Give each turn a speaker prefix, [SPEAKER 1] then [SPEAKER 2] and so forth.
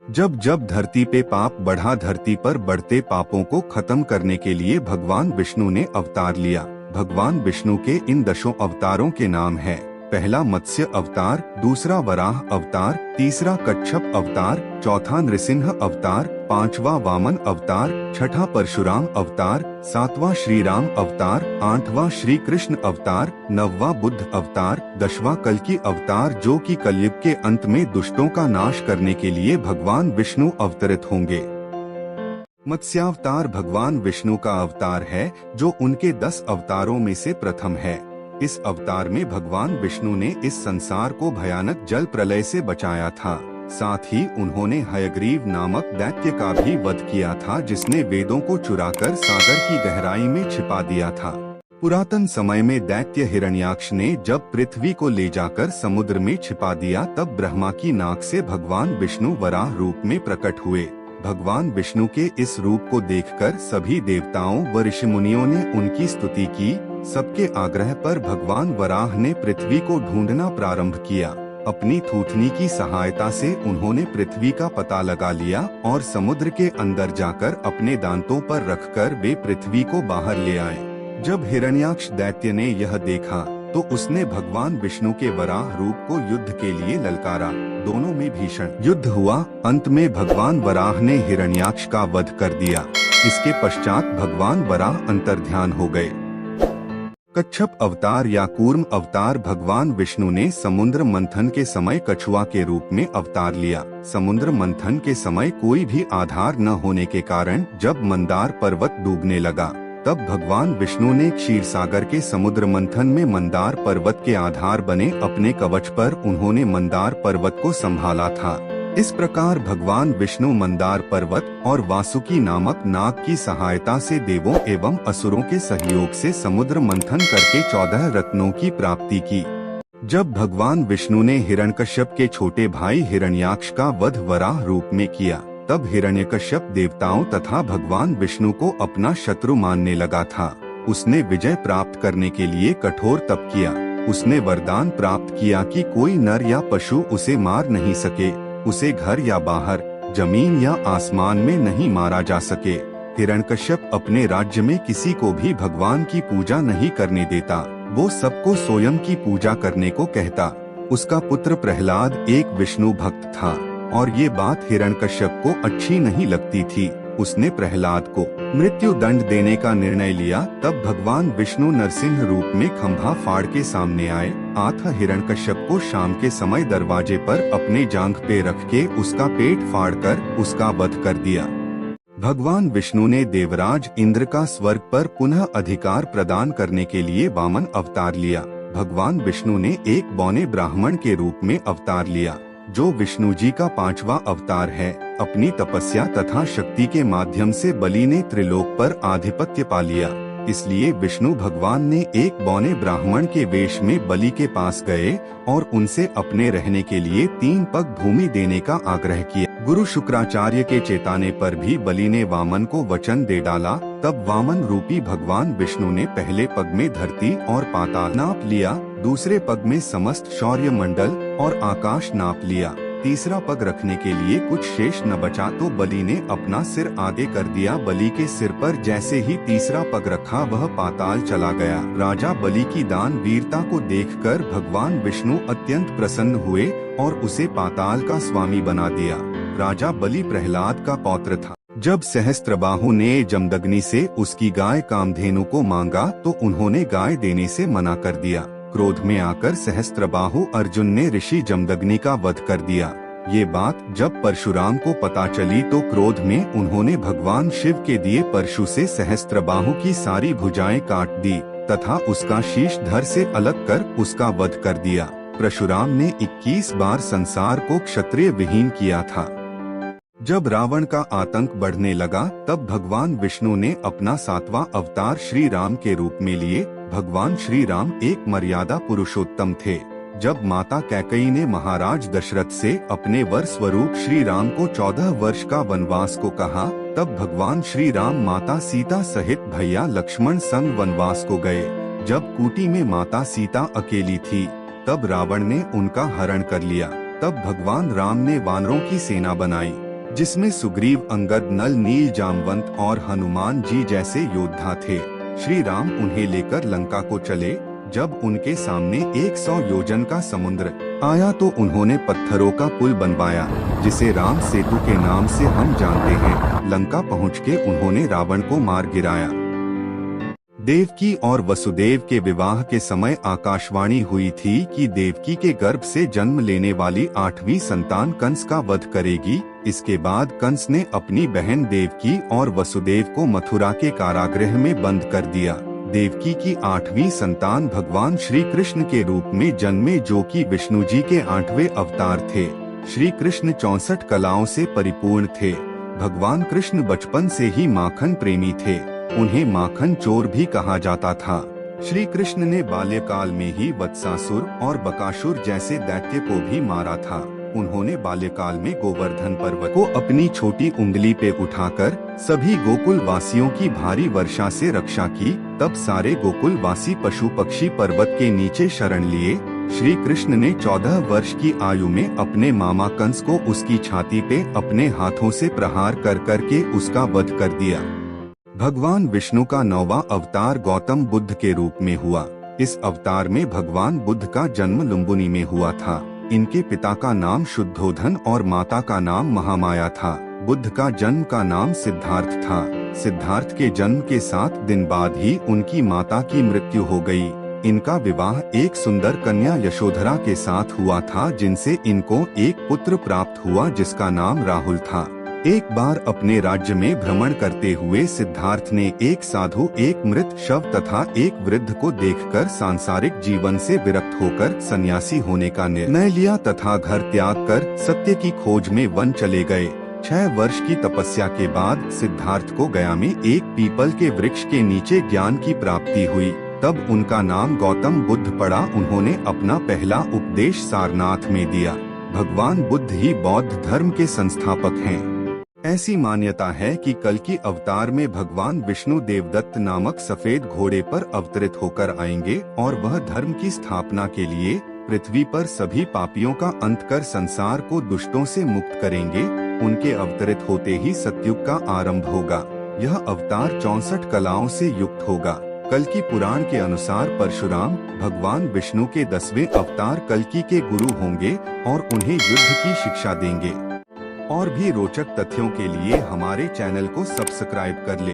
[SPEAKER 1] जब जब धरती पे पाप बढ़ा, धरती पर बढ़ते पापों को खत्म करने के लिए भगवान विष्णु ने अवतार लिया। भगवान विष्णु के इन 10 अवतारों के नाम है। पहला मत्स्य अवतार, दूसरा वराह अवतार, तीसरा कच्छप अवतार, चौथा नृसिंह अवतार, पांचवा वामन अवतार, छठा परशुराम अवतार, सातवां श्री राम अवतार, आठवां श्री कृष्ण अवतार, नौवां बुद्ध अवतार, 10वां कल्कि अवतार, जो कि कलयुग के अंत में दुष्टों का नाश करने के लिए भगवान विष्णु अवतरित होंगे। मत्स्यावतार भगवान विष्णु का अवतार है, जो उनके 10 अवतारों में से प्रथम है। इस अवतार में भगवान विष्णु ने इस संसार को भयानक जल प्रलय से बचाया था। साथ ही उन्होंने हयग्रीव नामक दैत्य का भी वध किया था, जिसने वेदों को चुराकर सागर की गहराई में छिपा दिया था। पुरातन समय में दैत्य हिरण्याक्ष ने जब पृथ्वी को ले जाकर समुद्र में छिपा दिया, तब ब्रह्मा की नाक से भगवान विष्णु वराह रूप में प्रकट हुए। भगवान विष्णु के इस रूप को देखकर सभी देवताओं व ऋषि मुनियों ने उनकी स्तुति की। सबके आग्रह पर भगवान वराह ने पृथ्वी को ढूंढना प्रारंभ किया। अपनी थूथनी की सहायता से उन्होंने पृथ्वी का पता लगा लिया और समुद्र के अंदर जाकर अपने दांतों पर रखकर वे पृथ्वी को बाहर ले आए। जब हिरण्याक्ष दैत्य ने यह देखा तो उसने भगवान विष्णु के वराह रूप को युद्ध के लिए ललकारा। दोनों में भीषण युद्ध हुआ। अंत में भगवान वराह ने हिरण्याक्ष का वध कर दिया। इसके पश्चात भगवान वराह अंतर्ध्यान हो गए। कच्छप अवतार या कूर्म अवतार भगवान विष्णु ने समुद्र मंथन के समय कछुआ के रूप में अवतार लिया। समुद्र मंथन के समय कोई भी आधार न होने के कारण जब मंदार पर्वत डूबने लगा, तब भगवान विष्णु ने क्षीर सागर के समुद्र मंथन में मंदार पर्वत के आधार बने अपने कवच पर उन्होंने मंदार पर्वत को संभाला था। इस प्रकार भगवान विष्णु मंदार पर्वत और वासुकी नामक नाग की सहायता से देवों एवं असुरों के सहयोग से समुद्र मंथन करके 14 रत्नों की प्राप्ति की। जब भगवान विष्णु ने हिरण्यकश्यप के छोटे भाई हिरण्याक्ष का वध वराह रूप में किया, तब हिरण्यकश्यप देवताओं तथा भगवान विष्णु को अपना शत्रु मानने लगा था। उसने विजय प्राप्त करने के लिए कठोर तप किया। उसने वरदान प्राप्त किया कि कोई नर या पशु उसे मार नहीं सके, उसे घर या बाहर, जमीन या आसमान में नहीं मारा जा सके। हिरण्यकश्यप अपने राज्य में किसी को भी भगवान की पूजा नहीं करने देता, वो सबको स्वयं की पूजा करने को कहता। उसका पुत्र प्रहलाद एक विष्णु भक्त था और ये बात हिरण्यकश्यप को अच्छी नहीं लगती थी। उसने प्रहलाद को मृत्यु दंड देने का निर्णय लिया। तब भगवान विष्णु नरसिंह रूप में खंभा फाड़ के सामने आए। आथा हिरण्यकश्यप को शाम के समय दरवाजे पर अपने जांघ पे रख के उसका पेट फाड़कर उसका वध कर दिया। भगवान विष्णु ने देवराज इंद्र का स्वर्ग पर पुनः अधिकार प्रदान करने के लिए वामन अवतार लिया। भगवान विष्णु ने एक बौने ब्राह्मण के रूप में अवतार लिया, जो विष्णु जी का 5वां अवतार है। अपनी तपस्या तथा शक्ति के माध्यम से बलि ने त्रिलोक पर आधिपत्य पा लिया। इसलिए विष्णु भगवान ने एक बौने ब्राह्मण के वेश में बलि के पास गए और उनसे अपने रहने के लिए 3 पग भूमि देने का आग्रह किया। गुरु शुक्राचार्य के चेताने पर भी बलि ने वामन को वचन दे डाला। तब वामन रूपी भगवान विष्णु ने पहले पग में धरती और पाताल नाप लिया, दूसरे पग में समस्त शौर्य मंडल और आकाश नाप लिया। तीसरा पग रखने के लिए कुछ शेष न बचा तो बलि ने अपना सिर आगे कर दिया। बलि के सिर पर जैसे ही तीसरा पग रखा, वह पाताल चला गया। राजा बलि की दान वीरता को देखकर भगवान विष्णु अत्यंत प्रसन्न हुए और उसे पाताल का स्वामी बना दिया। राजा बलि प्रहलाद का पौत्र था। जब सहस्त्रबाहु ने जमदग्नि से उसकी गाय कामधेनु को मांगा तो उन्होंने गाय देने से मना कर दिया। क्रोध में आकर सहस्त्रबाहु अर्जुन ने ऋषि जमदग्नि का वध कर दिया। ये बात जब परशुराम को पता चली तो क्रोध में उन्होंने भगवान शिव के दिए परशु से सहस्त्रबाहु की सारी भुजाएं काट दी तथा उसका शीश धड़ से अलग कर उसका वध कर दिया। परशुराम ने 21 बार संसार को क्षत्रिय विहीन किया था। जब रावण का आतंक बढ़ने लगा, तब भगवान विष्णु ने अपना 7वां अवतार श्री राम के रूप में लिए। भगवान श्री राम एक मर्यादा पुरुषोत्तम थे। जब माता कैकेयी ने महाराज दशरथ से अपने वर स्वरूप श्री राम को 14 वर्ष का वनवास को कहा, तब भगवान श्री राम माता सीता सहित भैया लक्ष्मण संग वनवास को गए। जब कूटी में माता सीता अकेली थी, तब रावण ने उनका हरण कर लिया। तब भगवान राम ने वानरों की सेना बनाई जिसमें सुग्रीव, अंगद, नल, नील, जामवंत और हनुमान जी जैसे योद्धा थे। श्री राम उन्हें लेकर लंका को चले। जब उनके सामने 100 योजन का समुद्र आया तो उन्होंने पत्थरों का पुल बनवाया, जिसे राम सेतु के नाम से हम जानते हैं। लंका पहुँच के उन्होंने रावण को मार गिराया। देवकी और वसुदेव के विवाह के समय आकाशवाणी हुई थी कि देवकी के गर्भ से जन्म लेने वाली 8वीं संतान कंस का वध करेगी। इसके बाद कंस ने अपनी बहन देवकी और वसुदेव को मथुरा के कारागृह में बंद कर दिया। देवकी की 8वीं संतान भगवान श्री कृष्ण के रूप में जन्मे, जो कि विष्णु जी के 8वें अवतार थे। श्री कृष्ण 64 कलाओं से परिपूर्ण थे। भगवान कृष्ण बचपन से ही माखन प्रेमी थे। उन्हें माखन चोर भी कहा जाता था। श्री कृष्ण ने बाल्यकाल में ही वत्सासुर और बकासुर जैसे दैत्य को भी मारा था। उन्होंने बाल्यकाल में गोवर्धन पर्वत को अपनी छोटी उंगली पे उठाकर सभी गोकुल वासियों की भारी वर्षा से रक्षा की। तब सारे गोकुल वासी पशु पक्षी पर्वत के नीचे शरण लिए। श्री कृष्ण ने 14 वर्ष की आयु में अपने मामा कंस को उसकी छाती पे अपने हाथों से प्रहार कर करके उसका वध कर दिया। भगवान विष्णु का 9वां अवतार गौतम बुद्ध के रूप में हुआ। इस अवतार में भगवान बुद्ध का जन्म लुम्बिनी में हुआ था। इनके पिता का नाम शुद्धोधन और माता का नाम महामाया था। बुद्ध का जन्म का नाम सिद्धार्थ था। सिद्धार्थ के जन्म के 7 दिन बाद ही उनकी माता की मृत्यु हो गई। इनका विवाह एक सुंदर कन्या यशोधरा के साथ हुआ था, जिनसे इनको एक पुत्र प्राप्त हुआ जिसका नाम राहुल था। एक बार अपने राज्य में भ्रमण करते हुए सिद्धार्थ ने एक साधु, एक मृत शव तथा एक वृद्ध को देखकर सांसारिक जीवन से विरक्त होकर सन्यासी होने का निर्णय लिया तथा घर त्याग कर सत्य की खोज में वन चले गए। 6 वर्ष की तपस्या के बाद सिद्धार्थ को गया में एक पीपल के वृक्ष के नीचे ज्ञान की प्राप्ति हुई। तब उनका नाम गौतम बुद्ध पड़ा। उन्होंने अपना पहला उपदेश सारनाथ में दिया। भगवान बुद्ध ही बौद्ध धर्म के संस्थापक हैं। ऐसी मान्यता है कि कल्कि अवतार में भगवान विष्णु देवदत्त नामक सफेद घोड़े पर अवतरित होकर आएंगे और वह धर्म की स्थापना के लिए पृथ्वी पर सभी पापियों का अंत कर संसार को दुष्टों से मुक्त करेंगे। उनके अवतरित होते ही सतयुग का आरंभ होगा। यह अवतार 64 कलाओं से युक्त होगा। कल्कि पुराण के अनुसार परशुराम भगवान विष्णु के 10वें अवतार कल्कि के गुरु होंगे और उन्हें युद्ध की शिक्षा देंगे। और भी रोचक तथ्यों के लिए हमारे चैनल को सब्सक्राइब कर ले।